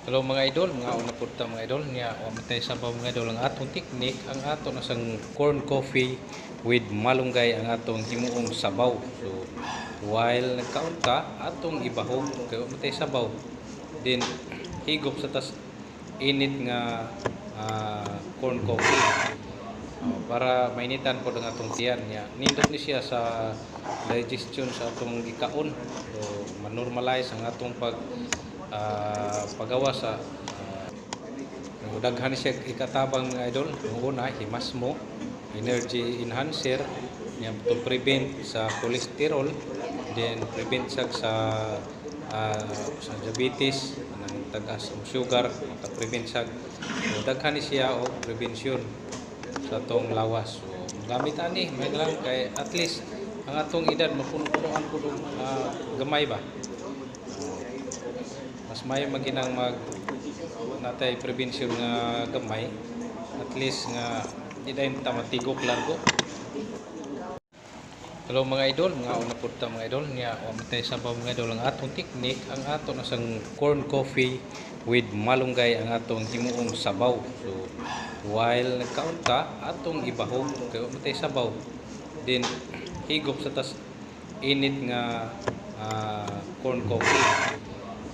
Hello mga idol, mga una po ta mga idol niya o matay sabaw mga idol ang atong teknik ang ato na sang corn coffee with malunggay ang atong himuong sabaw. So while nagkaunta atong ibahog kay matay sabaw then higop sa tas init nga corn coffee. Para mainitan po ang atong tiyan niya. Nindot ni siya sa digestion sa atong gikaon. So manormalize ang atong pagawa sa daghan siya ikatabang idol. Ang una himasmo, energy enhancer niya to prevent sa cholesterol, then prevent sa diabetes nang tagas ang sugar, prevent sa daghan ni siya og prevention sa atong lawas. So gamit ani may lang kay at least ang atong edad mapuno-punuan pud gamay ba. Mas may maginang natay prevention nga gamay at least nga di dayon ta matigok largo. Hello mga idol, mga una po ta mga idol niya o matay sabaw mga idol ang atong teknik ang ato na sang corn coffee with malunggay ang atong himuong sabaw. So while nagkaunta atong ibahog kay matay sabaw then higop sa tas init nga corn coffee.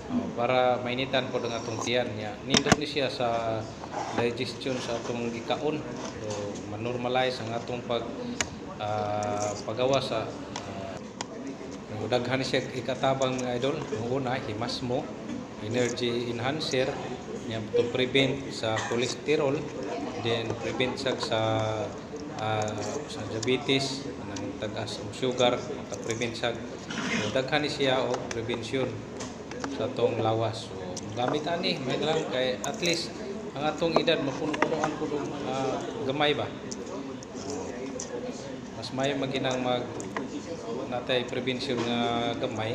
Para mainitan po ang atong tiyan niya. Nindot ni siya sa digestion sa atong gikaon. So manormalize ang atong pagawa sa daghan siya ikatabang idol. Ang una himasmo, energy enhancer niya to prevent sa cholesterol, then prevent sa diabetes nang tagas ang sugar, prevent sa daghan ni siya og prevention sa atong lawas. So gamit ani may lang kay at least ang atong edad mapuno-punuan pud gamay ba. Mas may maginang natay prevention nga gamay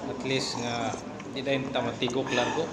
at least nga di dayon ta matigok largo.